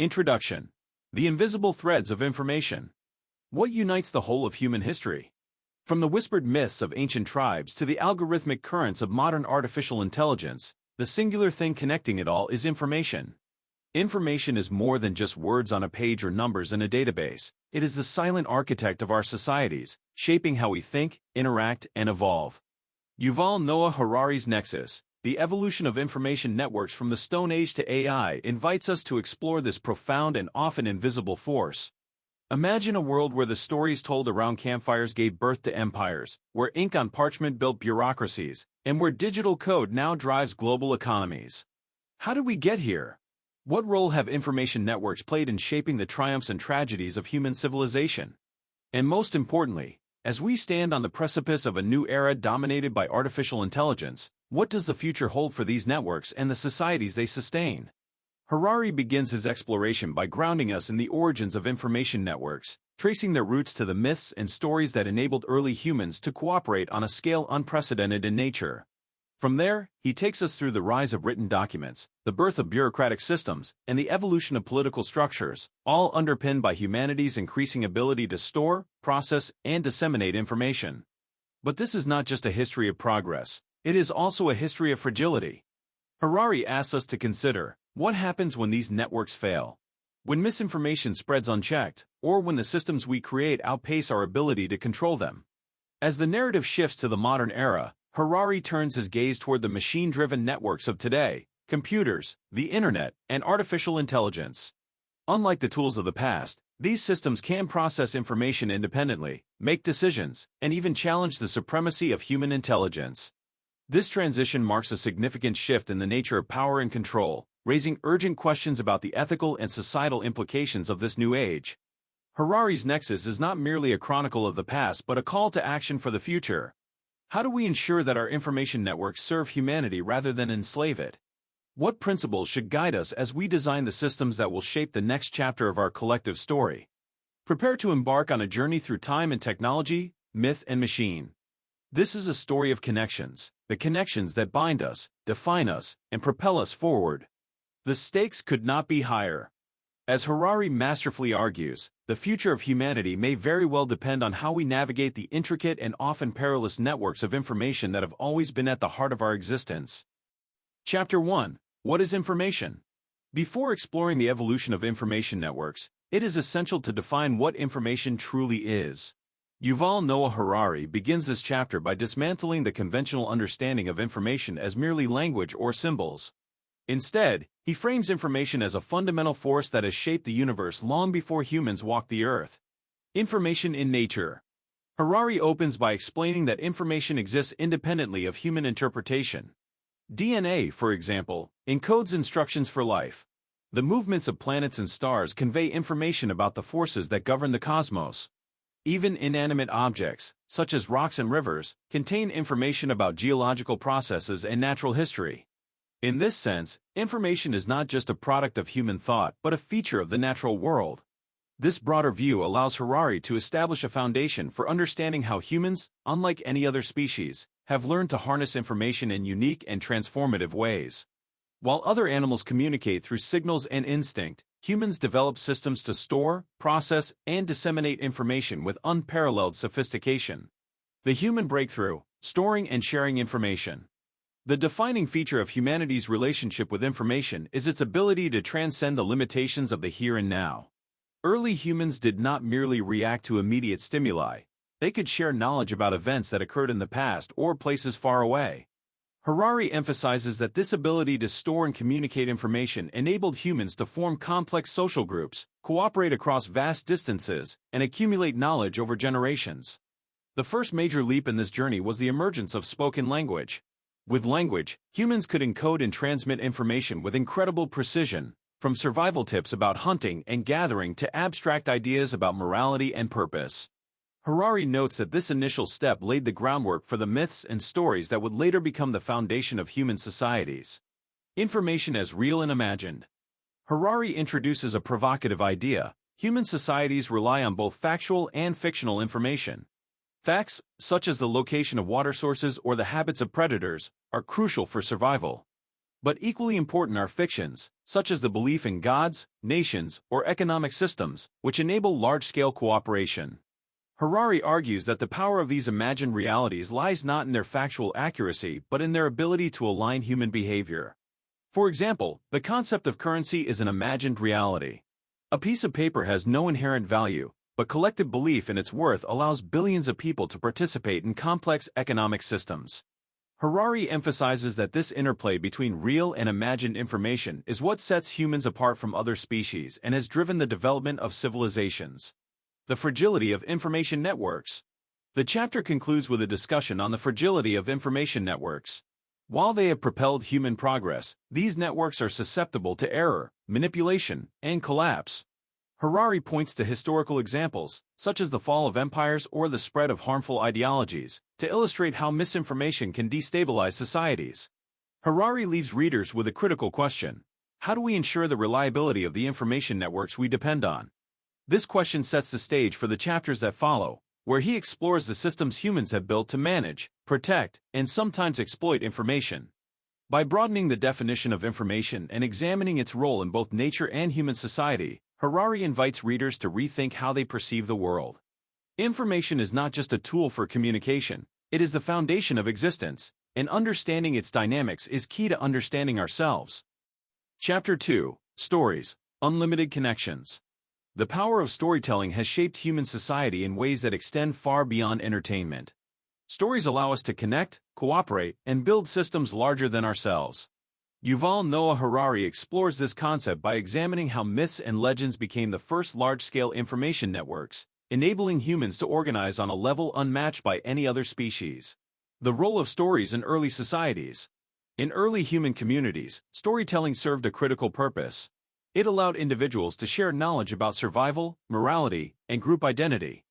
Introduction. The invisible threads of information. What unites the whole of human history? From the whispered myths of ancient tribes to the algorithmic currents of modern artificial intelligence, the singular thing connecting it all is information. Information is more than just words on a page or numbers in a database. It is the silent architect of our societies, shaping how we think, interact, and evolve. Yuval Noah Harari's Nexus, The Evolution of Information Networks from the Stone Age to AI, invites us to explore this profound and often invisible force. Imagine a world where the stories told around campfires gave birth to empires, where ink on parchment built bureaucracies, and where digital code now drives global economies. How did we get here? What role have information networks played in shaping the triumphs and tragedies of human civilization? And most importantly, as we stand on the precipice of a new era dominated by artificial intelligence, what does the future hold for these networks and the societies they sustain? Harari begins his exploration by grounding us in the origins of information networks, tracing their roots to the myths and stories that enabled early humans to cooperate on a scale unprecedented in nature. From there, he takes us through the rise of written documents, the birth of bureaucratic systems, and the evolution of political structures, all underpinned by humanity's increasing ability to store, process, and disseminate information. But this is not just a history of progress, it is also a history of fragility. Harari asks us to consider, what happens when these networks fail? When misinformation spreads unchecked, or when the systems we create outpace our ability to control them? As the narrative shifts to the modern era, Harari turns his gaze toward the machine-driven networks of today, computers, the internet, and artificial intelligence. Unlike the tools of the past, these systems can process information independently, make decisions, and even challenge the supremacy of human intelligence. This transition marks a significant shift in the nature of power and control, raising urgent questions about the ethical and societal implications of this new age. Harari's Nexus is not merely a chronicle of the past but a call to action for the future. How do we ensure that our information networks serve humanity rather than enslave it? What principles should guide us as we design the systems that will shape the next chapter of our collective story? Prepare to embark on a journey through time and technology, myth and machine. This is a story of connections, the connections that bind us, define us, and propel us forward. The stakes could not be higher. As Harari masterfully argues, the future of humanity may very well depend on how we navigate the intricate and often perilous networks of information that have always been at the heart of our existence. Chapter 1. What is information? Before exploring the evolution of information networks, it is essential to define what information truly is. Yuval Noah Harari begins this chapter by dismantling the conventional understanding of information as merely language or symbols. Instead, he frames information as a fundamental force that has shaped the universe long before humans walked the earth. Information in nature. Harari opens by explaining that information exists independently of human interpretation. DNA, for example, encodes instructions for life. The movements of planets and stars convey information about the forces that govern the cosmos. Even inanimate objects, such as rocks and rivers, contain information about geological processes and natural history. In this sense, information is not just a product of human thought but a feature of the natural world. This broader view allows Harari to establish a foundation for understanding how humans, unlike any other species, have learned to harness information in unique and transformative ways. While other animals communicate through signals and instinct, humans develop systems to store, process, and disseminate information with unparalleled sophistication. The human breakthrough: storing and sharing information. The defining feature of humanity's relationship with information is its ability to transcend the limitations of the here and now. Early humans did not merely react to immediate stimuli. They could share knowledge about events that occurred in the past or places far away. Harari emphasizes that this ability to store and communicate information enabled humans to form complex social groups, cooperate across vast distances, and accumulate knowledge over generations. The first major leap in this journey was the emergence of spoken language. With language, humans could encode and transmit information with incredible precision, from survival tips about hunting and gathering to abstract ideas about morality and purpose. Harari notes that this initial step laid the groundwork for the myths and stories that would later become the foundation of human societies. Information as real and imagined. Harari introduces a provocative idea: human societies rely on both factual and fictional information. Facts, such as the location of water sources or the habits of predators, are crucial for survival. But equally important are fictions, such as the belief in gods, nations, or economic systems, which enable large-scale cooperation. Harari argues that the power of these imagined realities lies not in their factual accuracy but in their ability to align human behavior. For example, the concept of currency is an imagined reality. A piece of paper has no inherent value, but collective belief in its worth allows billions of people to participate in complex economic systems. Harari emphasizes that this interplay between real and imagined information is what sets humans apart from other species and has driven the development of civilizations. The fragility of information networks. The chapter concludes with a discussion on the fragility of information networks. While they have propelled human progress, these networks are susceptible to error, manipulation, and collapse. Harari points to historical examples, such as the fall of empires or the spread of harmful ideologies, to illustrate how misinformation can destabilize societies. Harari leaves readers with a critical question: how do we ensure the reliability of the information networks we depend on? This question sets the stage for the chapters that follow, where he explores the systems humans have built to manage, protect, and sometimes exploit information. By broadening the definition of information and examining its role in both nature and human society, Harari invites readers to rethink how they perceive the world. Information is not just a tool for communication, it is the foundation of existence, and understanding its dynamics is key to understanding ourselves. Chapter 2: Stories, Unlimited Connections. The power of storytelling has shaped human society in ways that extend far beyond entertainment. Stories allow us to connect, cooperate, and build systems larger than ourselves. Yuval Noah Harari explores this concept by examining how myths and legends became the first large-scale information networks, enabling humans to organize on a level unmatched by any other species. The role of stories in early societies. In early human communities, storytelling served a critical purpose. It allowed individuals to share knowledge about survival, morality, and group identity.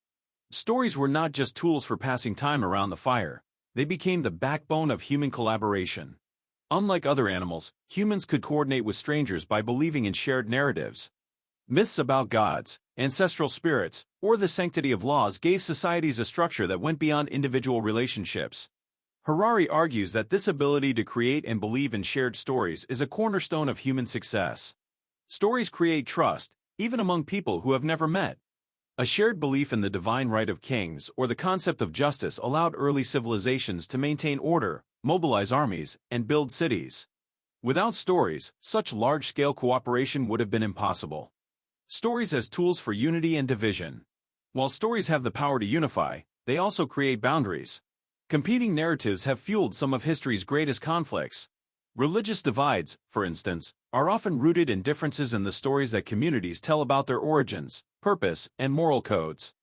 Stories were not just tools for passing time around the fire, they became the backbone of human collaboration. Unlike other animals, humans could coordinate with strangers by believing in shared narratives. Myths about gods, ancestral spirits, or the sanctity of laws gave societies a structure that went beyond individual relationships. Harari argues that this ability to create and believe in shared stories is a cornerstone of human success. Stories create trust, even among people who have never met. A shared belief in the divine right of kings or the concept of justice allowed early civilizations to maintain order, mobilize armies, and build cities. Without stories, such large-scale cooperation would have been impossible. Stories as tools for unity and division. While stories have the power to unify, they also create boundaries. Competing narratives have fueled some of history's greatest conflicts. Religious divides, for instance, are often rooted in differences in the stories that communities tell about their origins, purpose, and moral codes.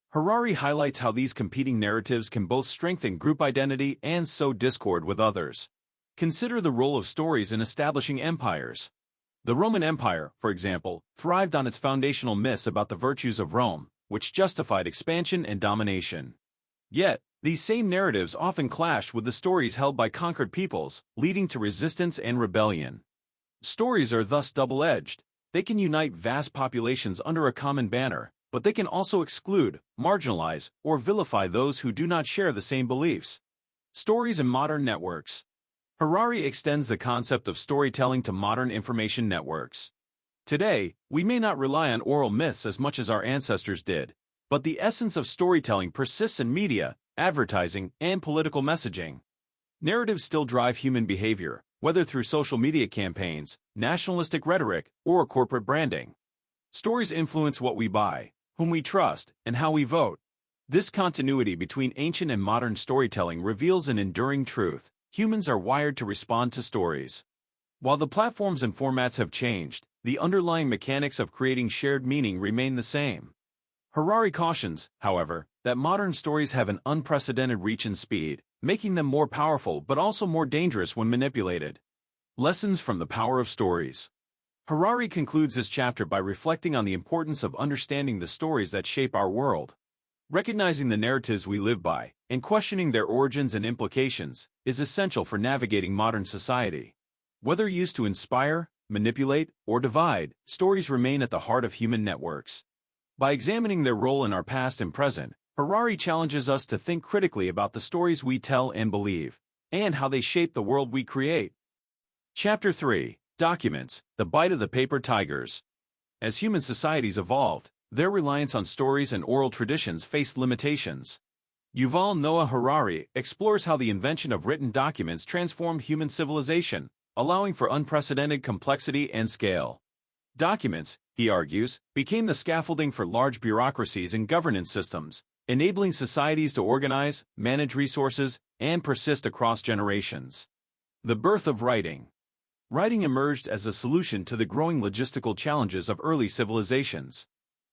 Harari highlights how these competing narratives can both strengthen group identity and sow discord with others. Consider the role of stories in establishing empires. The Roman Empire, for example, thrived on its foundational myths about the virtues of Rome, which justified expansion and domination. Yet, these same narratives often clashed with the stories held by conquered peoples, leading to resistance and rebellion. Stories are thus double-edged. They can unite vast populations under a common banner, but they can also exclude, marginalize, or vilify those who do not share the same beliefs. Stories in modern networks. Harari extends the concept of storytelling to modern information networks. Today, we may not rely on oral myths as much as our ancestors did, but the essence of storytelling persists in media, advertising, and political messaging. Narratives still drive human behavior, whether through social media campaigns, nationalistic rhetoric, or corporate branding. Stories influence what we buy, whom we trust, and how we vote. This continuity between ancient and modern storytelling reveals an enduring truth: humans are wired to respond to stories. While the platforms and formats have changed, the underlying mechanics of creating shared meaning remain the same. Harari cautions, however, that modern stories have an unprecedented reach and speed, making them more powerful but also more dangerous when manipulated. Lessons from the power of stories. Harari concludes this chapter by reflecting on the importance of understanding the stories that shape our world. Recognizing the narratives we live by, and questioning their origins and implications, is essential for navigating modern society. Whether used to inspire, manipulate, or divide, stories remain at the heart of human networks. By examining their role in our past and present, Harari challenges us to think critically about the stories we tell and believe, and how they shape the world we create. Chapter 3. Documents, the bite of the paper tigers. As human societies evolved, their reliance on stories and oral traditions faced limitations. Yuval Noah Harari explores how the invention of written documents transformed human civilization, allowing for unprecedented complexity and scale. Documents, he argues, became the scaffolding for large bureaucracies and governance systems, enabling societies to organize, manage resources, and persist across generations. The birth of writing. Writing emerged as a solution to the growing logistical challenges of early civilizations.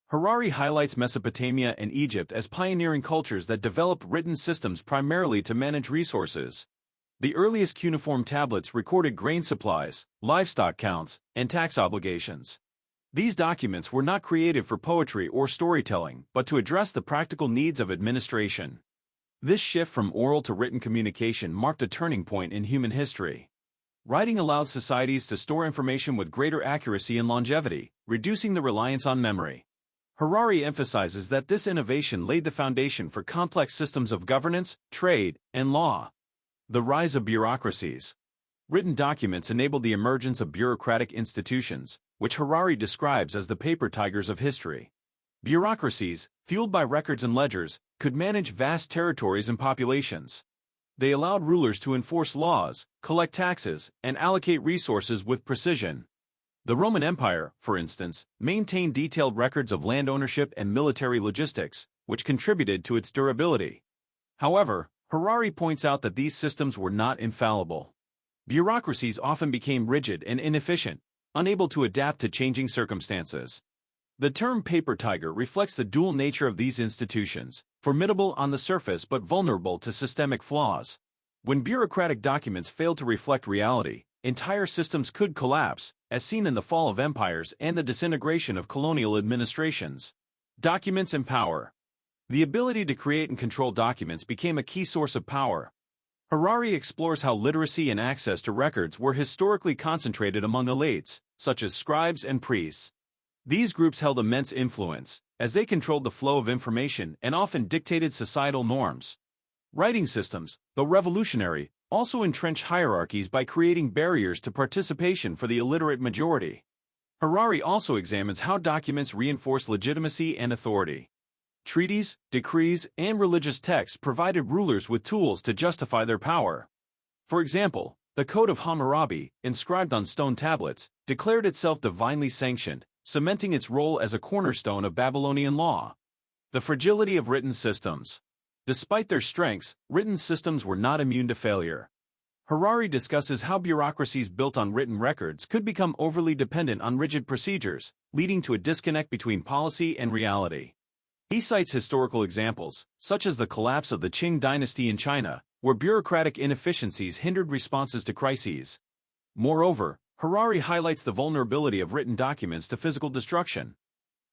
Harari highlights Mesopotamia and Egypt as pioneering cultures that developed written systems primarily to manage resources. The earliest cuneiform tablets recorded grain supplies, livestock counts, and tax obligations. These documents were not created for poetry or storytelling, but to address the practical needs of administration. This shift from oral to written communication marked a turning point in human history. Writing allowed societies to store information with greater accuracy and longevity, reducing the reliance on memory. Harari emphasizes that this innovation laid the foundation for complex systems of governance, trade, and law. The rise of bureaucracies. Written documents enabled the emergence of bureaucratic institutions, which Harari describes as the paper tigers of history. Bureaucracies, fueled by records and ledgers, could manage vast territories and populations. They allowed rulers to enforce laws, collect taxes, and allocate resources with precision. The Roman Empire, for instance, maintained detailed records of land ownership and military logistics, which contributed to its durability. However, Harari points out that these systems were not infallible. Bureaucracies often became rigid and inefficient, unable to adapt to changing circumstances. The term paper tiger reflects the dual nature of these institutions, formidable on the surface but vulnerable to systemic flaws. When bureaucratic documents failed to reflect reality, entire systems could collapse, as seen in the fall of empires and the disintegration of colonial administrations. Documents and power. The ability to create and control documents became a key source of power. Harari explores how literacy and access to records were historically concentrated among elites, such as scribes and priests. These groups held immense influence, as they controlled the flow of information and often dictated societal norms. Writing systems, though revolutionary, also entrenched hierarchies by creating barriers to participation for the illiterate majority. Harari also examines how documents reinforce legitimacy and authority. Treaties, decrees, and religious texts provided rulers with tools to justify their power. For example, the Code of Hammurabi, inscribed on stone tablets, declared itself divinely sanctioned, cementing its role as a cornerstone of Babylonian law. The fragility of written systems. Despite their strengths, written systems were not immune to failure. Harari discusses how bureaucracies built on written records could become overly dependent on rigid procedures, leading to a disconnect between policy and reality. He cites historical examples, such as the collapse of the Qing dynasty in China, where bureaucratic inefficiencies hindered responses to crises. Moreover, Harari highlights the vulnerability of written documents to physical destruction.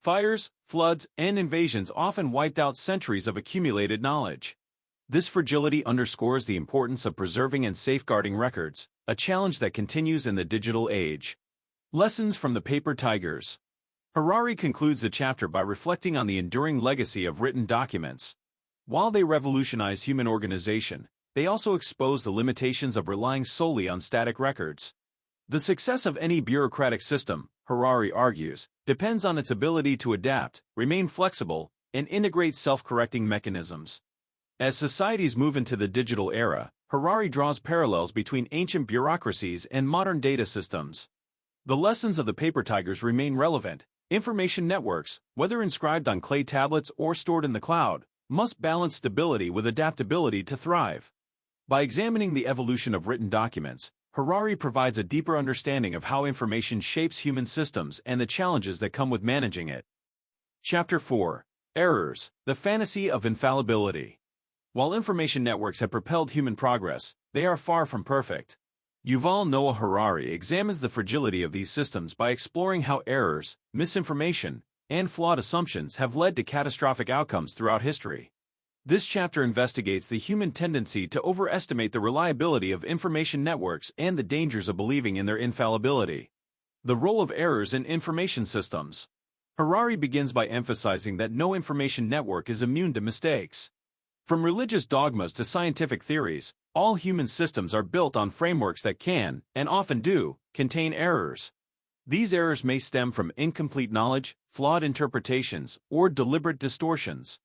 Fires, floods, and invasions often wiped out centuries of accumulated knowledge. This fragility underscores the importance of preserving and safeguarding records, a challenge that continues in the digital age. Lessons from the paper tigers. Harari concludes the chapter by reflecting on the enduring legacy of written documents. While they revolutionized human organization, they also expose the limitations of relying solely on static records. The success of any bureaucratic system, Harari argues, depends on its ability to adapt, remain flexible, and integrate self-correcting mechanisms. As societies move into the digital era, Harari draws parallels between ancient bureaucracies and modern data systems. The lessons of the paper tigers remain relevant. Information networks, whether inscribed on clay tablets or stored in the cloud, must balance stability with adaptability to thrive. By examining the evolution of written documents, Harari provides a deeper understanding of how information shapes human systems and the challenges that come with managing it. Chapter 4. Errors, the fantasy of infallibility. While information networks have propelled human progress, they are far from perfect. Yuval Noah Harari examines the fragility of these systems by exploring how errors, misinformation, and flawed assumptions have led to catastrophic outcomes throughout history. This chapter investigates the human tendency to overestimate the reliability of information networks and the dangers of believing in their infallibility. The role of errors in information systems. Harari begins by emphasizing that no information network is immune to mistakes. From religious dogmas to scientific theories, All human systems are built on frameworks that can, and often do, contain errors. These errors may stem from incomplete knowledge, flawed interpretations, or deliberate distortions.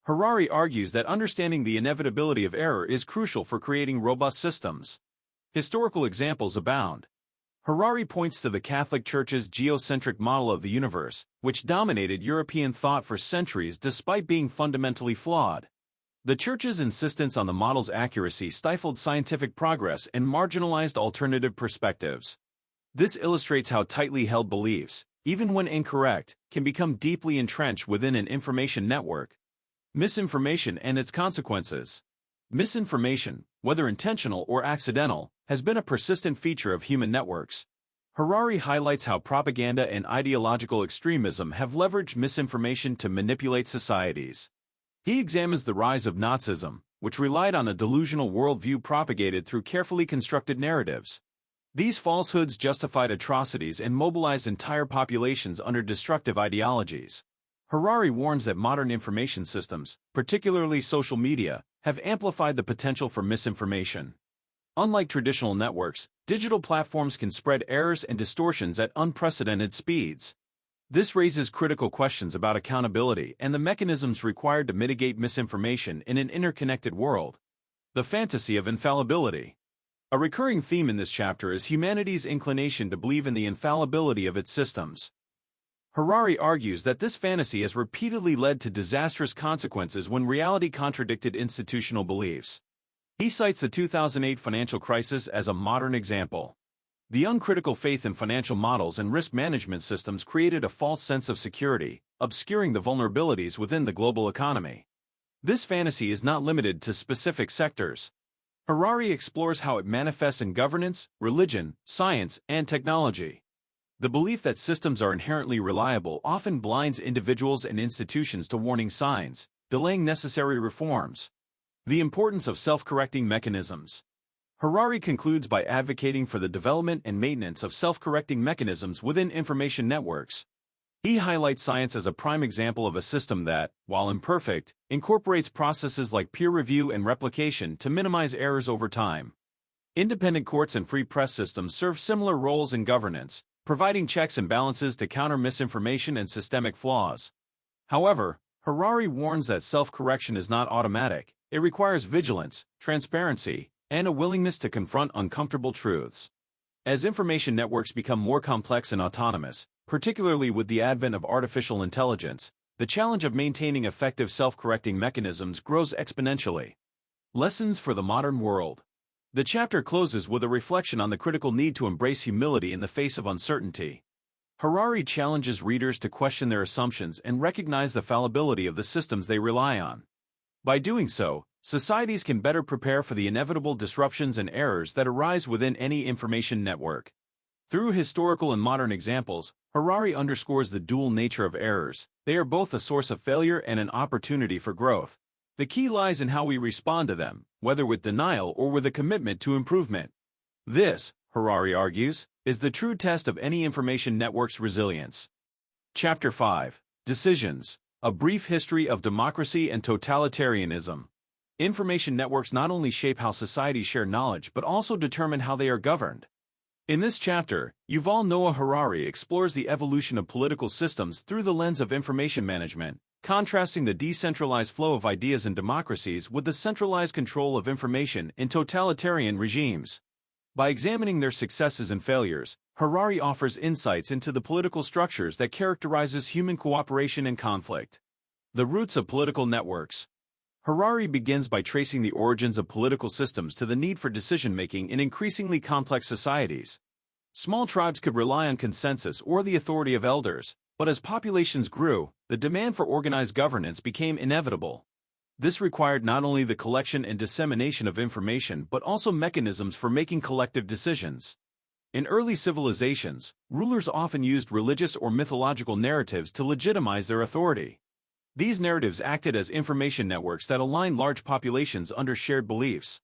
Harari argues that understanding the inevitability of error is crucial for creating robust systems. Historical examples abound. Harari points to the Catholic Church's geocentric model of the universe, which dominated European thought for centuries despite being fundamentally flawed. The Church's insistence on the model's accuracy stifled scientific progress and marginalized alternative perspectives. This illustrates how tightly held beliefs, even when incorrect, can become deeply entrenched within an information network. Misinformation and its consequences. Misinformation, whether intentional or accidental, has been a persistent feature of human networks. Harari highlights how propaganda and ideological extremism have leveraged misinformation to manipulate societies. He examines the rise of Nazism, which relied on a delusional worldview propagated through carefully constructed narratives. These falsehoods justified atrocities and mobilized entire populations under destructive ideologies. Harari warns that modern information systems, particularly social media, have amplified the potential for misinformation. Unlike traditional networks, digital platforms can spread errors and distortions at unprecedented speeds. This raises critical questions about accountability and the mechanisms required to mitigate misinformation in an interconnected world. The fantasy of infallibility. A recurring theme in this chapter is humanity's inclination to believe in the infallibility of its systems. Harari argues that this fantasy has repeatedly led to disastrous consequences when reality contradicted institutional beliefs. He cites the 2008 financial crisis as a modern example. The uncritical faith in financial models and risk management systems created a false sense of security, obscuring the vulnerabilities within the global economy. This fantasy is not limited to specific sectors. Harari explores how it manifests in governance, religion, science, and technology. The belief that systems are inherently reliable often blinds individuals and institutions to warning signs, delaying necessary reforms. The importance of self-correcting mechanisms. Harari concludes by advocating for the development and maintenance of self-correcting mechanisms within information networks. He highlights science as a prime example of a system that, while imperfect, incorporates processes like peer review and replication to minimize errors over time. Independent courts and free press systems serve similar roles in governance, providing checks and balances to counter misinformation and systemic flaws. However, Harari warns that self-correction is not automatic. It requires vigilance, transparency, and a willingness to confront uncomfortable truths. As information networks become more complex and autonomous, particularly with the advent of artificial intelligence, the challenge of maintaining effective self-correcting mechanisms grows exponentially. Lessons for the modern world. The chapter closes with a reflection on the critical need to embrace humility in the face of uncertainty. Harari challenges readers to question their assumptions and recognize the fallibility of the systems they rely on. By doing so, societies can better prepare for the inevitable disruptions and errors that arise within any information network. Through historical and modern examples, Harari underscores the dual nature of errors. They are both a source of failure and an opportunity for growth. The key lies in how we respond to them, whether with denial or with a commitment to improvement. This, Harari argues, is the true test of any information network's resilience. Chapter 5. Decisions. A brief history of democracy and totalitarianism. Information networks not only shape how societies share knowledge but also determine how they are governed. In this chapter, Yuval Harari explores the evolution of political systems through the lens of information management, contrasting the decentralized flow of ideas in democracies with the centralized control of information in totalitarian regimes. By examining their successes and failures, Harari offers insights into the political structures that characterizes human cooperation and conflict. The roots of political networks. Harari begins by tracing the origins of political systems to the need for decision-making in increasingly complex societies. Small tribes could rely on consensus or the authority of elders, but as populations grew, the demand for organized governance became inevitable. This required not only the collection and dissemination of information but also mechanisms for making collective decisions. In early civilizations, rulers often used religious or mythological narratives to legitimize their authority. These narratives acted as information networks that aligned large populations under shared beliefs.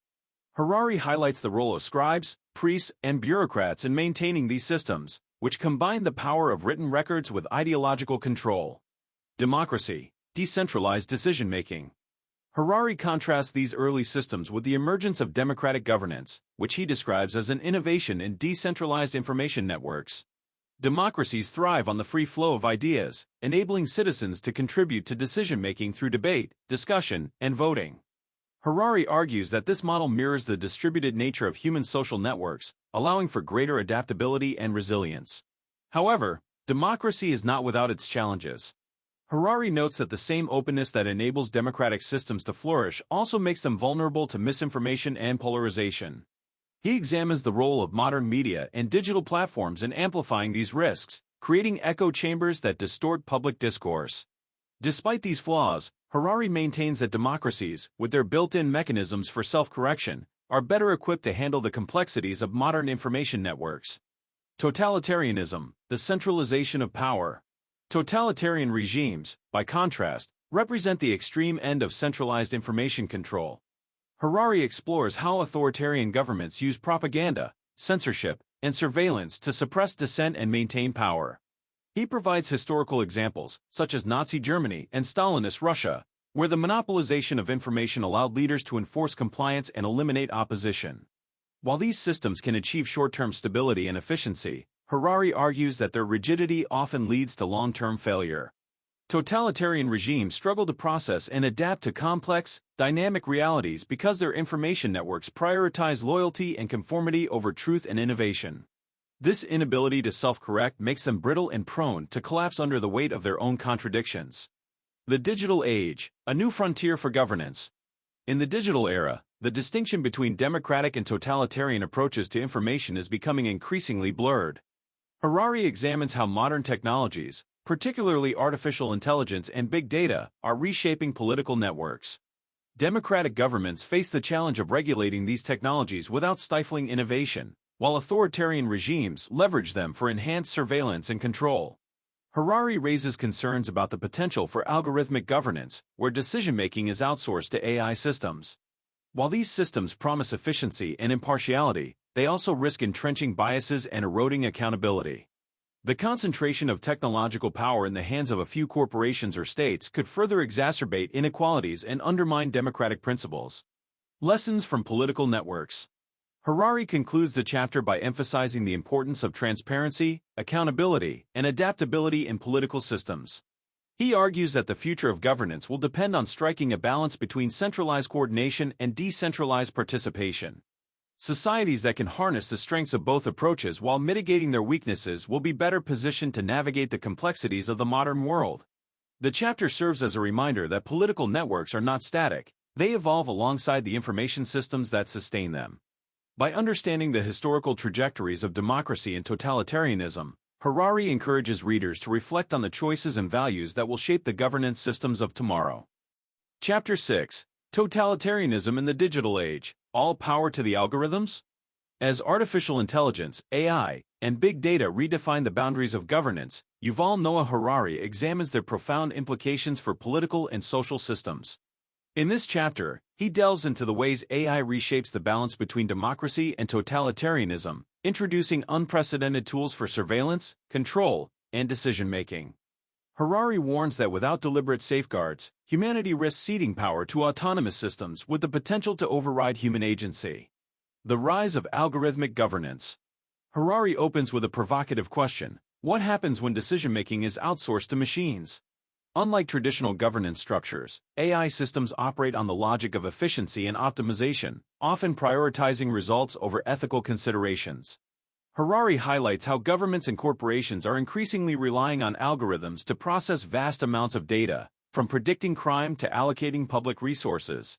Harari highlights the role of scribes, priests, and bureaucrats in maintaining these systems, which combine the power of written records with ideological control. Democracy, decentralized decision-making. Harari contrasts these early systems with the emergence of democratic governance, which he describes as an innovation in decentralized information networks. Democracies thrive on the free flow of ideas, enabling citizens to contribute to decision-making through debate, discussion, and voting. Harari argues that this model mirrors the distributed nature of human social networks, allowing for greater adaptability and resilience. However, democracy is not without its challenges. Harari notes that the same openness that enables democratic systems to flourish also makes them vulnerable to misinformation and polarization. He examines the role of modern media and digital platforms in amplifying these risks, creating echo chambers that distort public discourse. Despite these flaws, Harari maintains that democracies, with their built-in mechanisms for self-correction, are better equipped to handle the complexities of modern information networks. Totalitarianism, the centralization of power. Totalitarian regimes, by contrast, represent the extreme end of centralized information control. Harari explores how authoritarian governments use propaganda, censorship, and surveillance to suppress dissent and maintain power. He provides historical examples, such as Nazi Germany and Stalinist Russia, where the monopolization of information allowed leaders to enforce compliance and eliminate opposition. While these systems can achieve short-term stability and efficiency, Harari argues that their rigidity often leads to long-term failure. Totalitarian regimes struggle to process and adapt to complex, dynamic realities because their information networks prioritize loyalty and conformity over truth and innovation. This inability to self-correct makes them brittle and prone to collapse under the weight of their own contradictions. The digital age, a new frontier for governance. In the digital era, the distinction between democratic and totalitarian approaches to information is becoming increasingly blurred. Harari examines how modern technologies, particularly artificial intelligence and big data, are reshaping political networks. Democratic governments face the challenge of regulating these technologies without stifling innovation, while authoritarian regimes leverage them for enhanced surveillance and control. Harari raises concerns about the potential for algorithmic governance, where decision-making is outsourced to AI systems. While these systems promise efficiency and impartiality, they also risk entrenching biases and eroding accountability. The concentration of technological power in the hands of a few corporations or states could further exacerbate inequalities and undermine democratic principles. Lessons from political networks. Harari concludes the chapter by emphasizing the importance of transparency, accountability, and adaptability in political systems. He argues that the future of governance will depend on striking a balance between centralized coordination and decentralized participation. Societies that can harness the strengths of both approaches while mitigating their weaknesses will be better positioned to navigate the complexities of the modern world. The chapter serves as a reminder that political networks are not static, they evolve alongside the information systems that sustain them. By understanding the historical trajectories of democracy and totalitarianism, Harari encourages readers to reflect on the choices and values that will shape the governance systems of tomorrow. Chapter 6: Totalitarianism in the Digital Age. All power to the algorithms? As artificial intelligence, AI, and big data redefine the boundaries of governance, Yuval Noah Harari examines their profound implications for political and social systems. In this chapter, he delves into the ways AI reshapes the balance between democracy and totalitarianism, introducing unprecedented tools for surveillance, control, and decision-making. Harari warns that without deliberate safeguards, humanity risks ceding power to autonomous systems with the potential to override human agency. The rise of algorithmic governance. Harari opens with a provocative question: what happens when decision-making is outsourced to machines? Unlike traditional governance structures, AI systems operate on the logic of efficiency and optimization, often prioritizing results over ethical considerations. Harari highlights how governments and corporations are increasingly relying on algorithms to process vast amounts of data, from predicting crime to allocating public resources.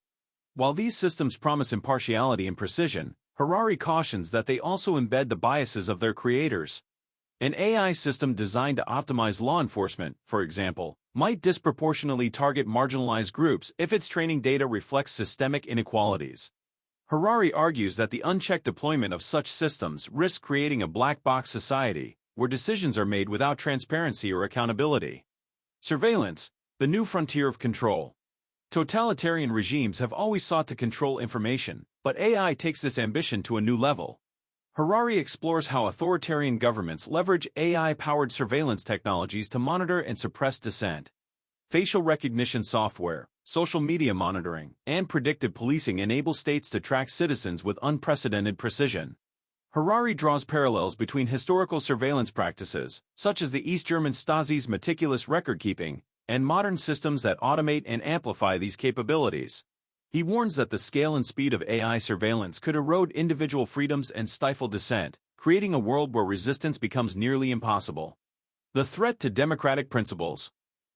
While these systems promise impartiality and precision, Harari cautions that they also embed the biases of their creators. An AI system designed to optimize law enforcement, for example, might disproportionately target marginalized groups if its training data reflects systemic inequalities. Harari argues that the unchecked deployment of such systems risks creating a black box society, where decisions are made without transparency or accountability. Surveillance, the new frontier of control. Totalitarian regimes have always sought to control information, but AI takes this ambition to a new level. Harari explores how authoritarian governments leverage AI-powered surveillance technologies to monitor and suppress dissent. Facial recognition software, social media monitoring, and predictive policing enable states to track citizens with unprecedented precision. Harari draws parallels between historical surveillance practices, such as the East German Stasi's meticulous record-keeping, and modern systems that automate and amplify these capabilities. He warns that the scale and speed of AI surveillance could erode individual freedoms and stifle dissent, creating a world where resistance becomes nearly impossible. The threat to democratic principles.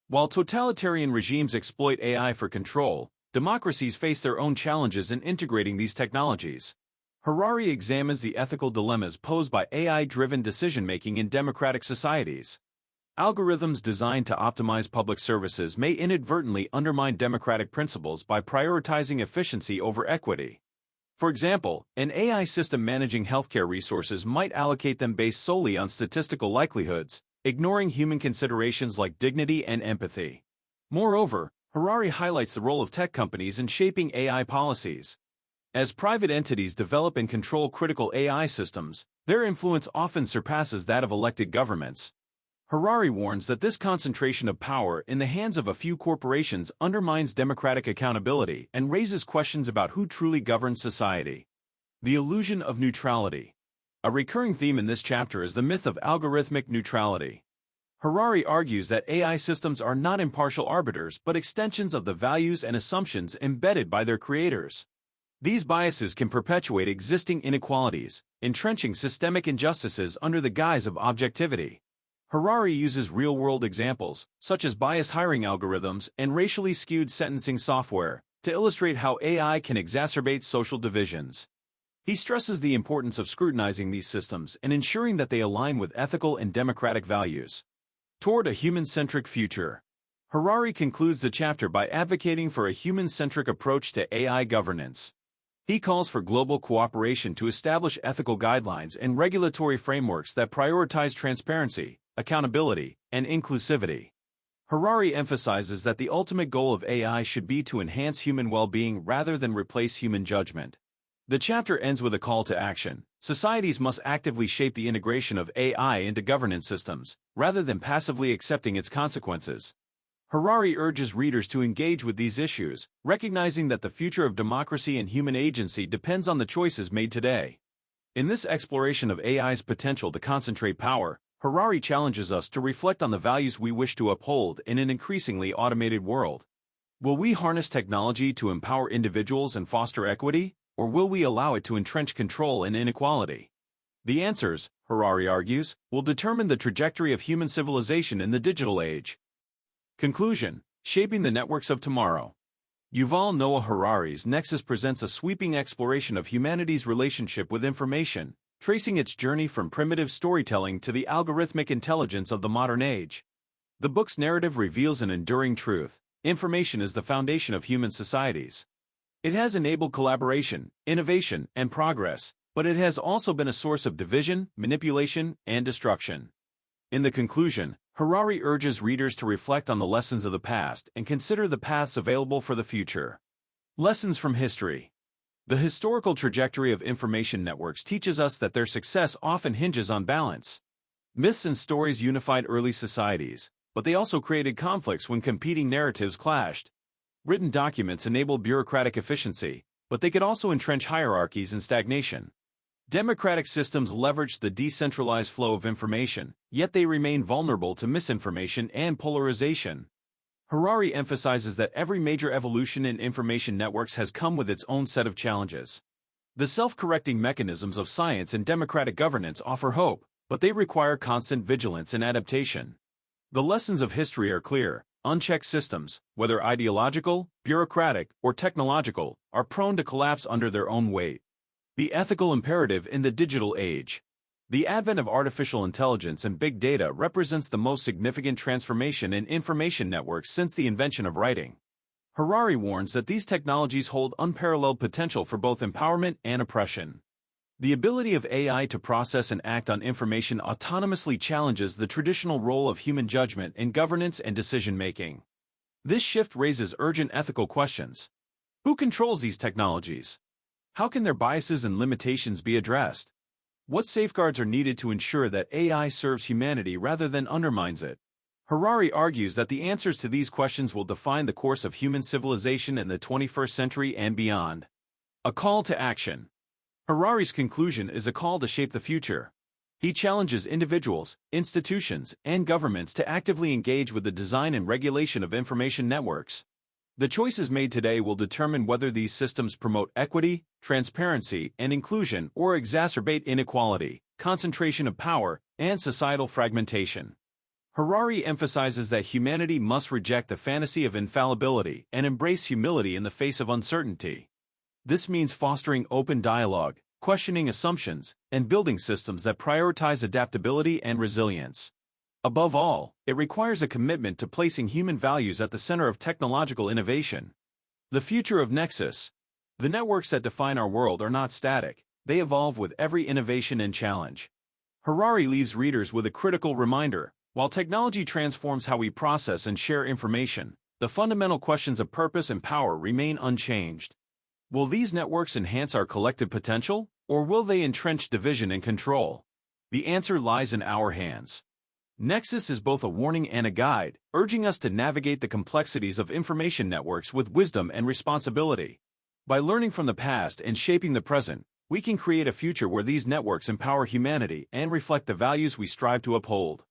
While totalitarian regimes exploit AI for control, democracies face their own challenges in integrating these technologies. Harari examines the ethical dilemmas posed by AI-driven decision-making in democratic societies. Algorithms designed to optimize public services may inadvertently undermine democratic principles by prioritizing efficiency over equity. For example, an AI system managing healthcare resources might allocate them based solely on statistical likelihoods, ignoring human considerations like dignity and empathy. Moreover, Harari highlights the role of tech companies in shaping AI policies. As private entities develop and control critical AI systems, their influence often surpasses that of elected governments. Harari warns that this concentration of power in the hands of a few corporations undermines democratic accountability and raises questions about who truly governs society. The illusion of neutrality. A recurring theme in this chapter is the myth of algorithmic neutrality. Harari argues that AI systems are not impartial arbiters but extensions of the values and assumptions embedded by their creators. These biases can perpetuate existing inequalities, entrenching systemic injustices under the guise of objectivity. Harari uses real-world examples, such as biased hiring algorithms and racially skewed sentencing software, to illustrate how AI can exacerbate social divisions. He stresses the importance of scrutinizing these systems and ensuring that they align with ethical and democratic values. Toward a human-centric future. Harari concludes the chapter by advocating for a human-centric approach to AI governance. He calls for global cooperation to establish ethical guidelines and regulatory frameworks that prioritize transparency, accountability, and inclusivity. Harari emphasizes that the ultimate goal of AI should be to enhance human well-being rather than replace human judgment. The chapter ends with a call to action. Societies must actively shape the integration of AI into governance systems, rather than passively accepting its consequences. Harari urges readers to engage with these issues, recognizing that the future of democracy and human agency depends on the choices made today. In this exploration of AI's potential to concentrate power, Harari challenges us to reflect on the values we wish to uphold in an increasingly automated world. Will we harness technology to empower individuals and foster equity, or will we allow it to entrench control and inequality? The answers, Harari argues, will determine the trajectory of human civilization in the digital age. Conclusion: Shaping the Networks of Tomorrow. Yuval Noah Harari's Nexus presents a sweeping exploration of humanity's relationship with information, tracing its journey from primitive storytelling to the algorithmic intelligence of the modern age. The book's narrative reveals an enduring truth: information is the foundation of human societies. It has enabled collaboration, innovation, and progress, but it has also been a source of division, manipulation, and destruction. In the conclusion, Harari urges readers to reflect on the lessons of the past and consider the paths available for the future. Lessons from history. The historical trajectory of information networks teaches us that their success often hinges on balance. Myths and stories unified early societies, but they also created conflicts when competing narratives clashed. Written documents enabled bureaucratic efficiency, but they could also entrench hierarchies and stagnation. Democratic systems leveraged the decentralized flow of information, yet they remain vulnerable to misinformation and polarization. Harari emphasizes that every major evolution in information networks has come with its own set of challenges. The self-correcting mechanisms of science and democratic governance offer hope, but they require constant vigilance and adaptation. The lessons of history are clear: unchecked systems, whether ideological, bureaucratic, or technological, are prone to collapse under their own weight. The ethical imperative in the digital age. The advent of artificial intelligence and big data represents the most significant transformation in information networks since the invention of writing. Harari warns that these technologies hold unparalleled potential for both empowerment and oppression. The ability of AI to process and act on information autonomously challenges the traditional role of human judgment in governance and decision-making. This shift raises urgent ethical questions. Who controls these technologies? How can their biases and limitations be addressed? What safeguards are needed to ensure that AI serves humanity rather than undermines it? Harari argues that the answers to these questions will define the course of human civilization in the 21st century and beyond. A call to action. Harari's conclusion is a call to shape the future. He challenges individuals, institutions, and governments to actively engage with the design and regulation of information networks. The choices made today will determine whether these systems promote equity, transparency, and inclusion or exacerbate inequality, concentration of power, and societal fragmentation. Harari emphasizes that humanity must reject the fantasy of infallibility and embrace humility in the face of uncertainty. This means fostering open dialogue, questioning assumptions, and building systems that prioritize adaptability and resilience. Above all, it requires a commitment to placing human values at the center of technological innovation. The future of Nexus. The networks that define our world are not static, they evolve with every innovation and challenge. Harari leaves readers with a critical reminder: while technology transforms how we process and share information, the fundamental questions of purpose and power remain unchanged. Will these networks enhance our collective potential, or will they entrench division and control? The answer lies in our hands. Nexus is both a warning and a guide, urging us to navigate the complexities of information networks with wisdom and responsibility. By learning from the past and shaping the present, we can create a future where these networks empower humanity and reflect the values we strive to uphold.